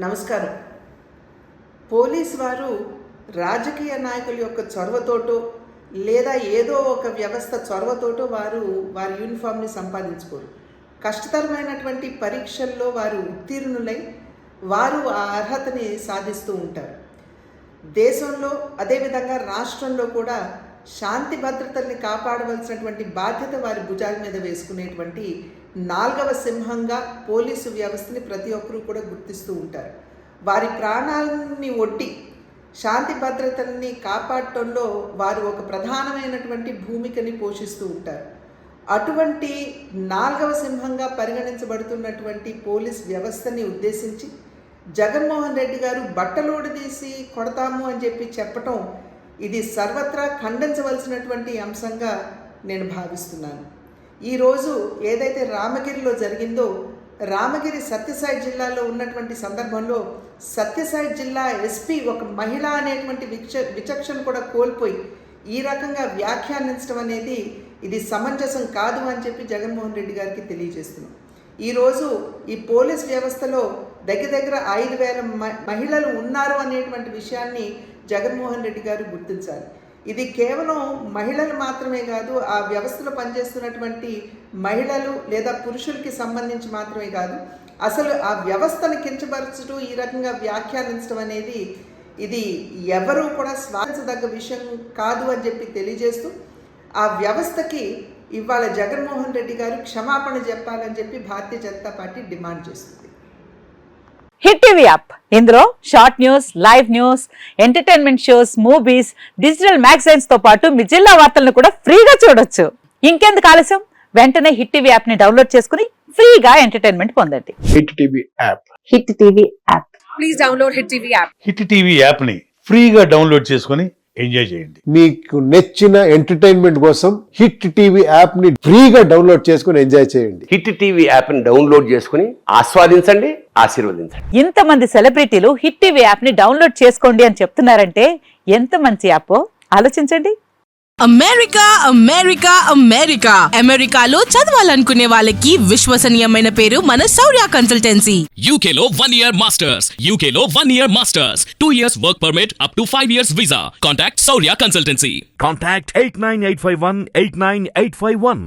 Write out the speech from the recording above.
నమస్కారం. పోలీస్ వారు రాజకీయ నాయకుల యొక్క చొరవతోటో లేదా ఏదో ఒక వ్యవస్థ చొరవతోటో వారి యూనిఫామ్ని సంపాదించుకోరు. కష్టతరమైనటువంటి పరీక్షల్లో వారు ఉత్తీర్ణులై వారు ఆ అర్హతని సాధిస్తూ ఉంటారు. దేశంలో అదేవిధంగా రాష్ట్రంలో కూడా శాంతి భద్రతల్ని కాపాడవలసినటువంటి బాధ్యత వారి భుజాల మీద వేసుకునేటువంటి 4వ సింహంగా పోలీసు వ్యవస్థని ప్రతి ఒక్కరూ కూడా గుర్తిస్తూ ఉంటారు. వారి ప్రాణాలని ఒడ్డి శాంతి భద్రతల్ని కాపాడటంలో వారు ఒక ప్రధానమైనటువంటి భూమికని పోషిస్తూ ఉంటారు. అటువంటి 4వ సింహంగా పరిగణించబడుతున్నటువంటి పోలీస్ వ్యవస్థని ఉద్దేశించి జగన్మోహన్ రెడ్డి గారు బట్టలోడదీసి కొడతాము అని చెప్పటం ఇది సర్వత్రా ఖండించవలసినటువంటి అంశంగా నేను భావిస్తున్నాను. ఈరోజు ఏదైతే రామగిరిలో జరిగిందో, రామగిరి సత్యసాయి జిల్లాలో ఉన్నటువంటి సందర్భంలో సత్యసాయి జిల్లా ఎస్పీ ఒక మహిళ అనేటువంటి విచక్షణ కూడా కోల్పోయి ఈ రకంగా వ్యాఖ్యానించడం అనేది ఇది సమంజసం కాదు అని చెప్పి జగన్మోహన్ రెడ్డి గారికి తెలియజేస్తున్నాం. ఈరోజు ఈ పోలీస్ వ్యవస్థలో దగ్గర 5,000 మహిళలు ఉన్నారు అనేటువంటి విషయాన్ని జగన్మోహన్ రెడ్డి గారు గుర్తించాలి. ఇది కేవలం మహిళలు మాత్రమే కాదు, ఆ వ్యవస్థలో పనిచేస్తున్నటువంటి మహిళలు లేదా పురుషులకి సంబంధించి మాత్రమే కాదు, అసలు ఆ వ్యవస్థను కించపరచడం, ఈ రకంగా వ్యాఖ్యానించడం అనేది ఇది ఎవరూ కూడా స్వాగతించదగ్గ విషయం కాదు అని చెప్పి తెలియజేస్తూ ఆ వ్యవస్థకి ఇవాళ జగన్మోహన్ రెడ్డి గారు క్షమాపణ చెప్పాలని చెప్పి భారతీయ జనతా పార్టీ డిమాండ్ చేస్తుంది. హిట్ టీవీ యాప్, ఇందులో short news, live news, entertainment shows, movies, digital magazines తో పాటు మీ జిల్లా వార్తలను కూడా ఫ్రీగా చూడొచ్చు. ఇంకెందుకు ఆలస్యం, వెంటనే హిట్ టీవీ యాప్ ని డౌన్లోడ్ చేసుకుని ఫ్రీగా ఎంటర్టైన్మెంట్ పొందండి. Hit TV app. Hit TV app. Please download hit TV app. Hit TV app ని ఫ్రీగా డౌన్లోడ్ చేసుకుని ఎంజాయ్ చేయండి. మీకు నచ్చిన ఎంటర్టైన్మెంట్ కోసం హిట్ టీవీ యాప్ ని ఫ్రీగా డౌన్లోడ్ చేసుకుని ఎంజాయ్ చేయండి. హిట్ టీవీ యాప్ ని డౌన్లోడ్ చేసుకుని ఆస్వాదించండి, ఆశీర్వదించండి. ఇంతమంది సెలబ్రిటీలు హిట్ టీవీ యాప్ ని డౌన్లోడ్ చేసుకోండి అని చెప్తున్నారంటే ఎంత మంచి యాప్ ఆలోచించండి. అమెరికా అమెరికా అమెరికా అమెరికాలో చదవాలనుకునే వాళ్ళకి విశ్వసనీయమైన పేరు మన శౌర్య కన్సల్టెన్సీ. UK లో 1 year masters, UK లో 1 year masters, 2 years work permit up to 5 years visa. Contact Saurya Consultancy. Contact 89851 89851.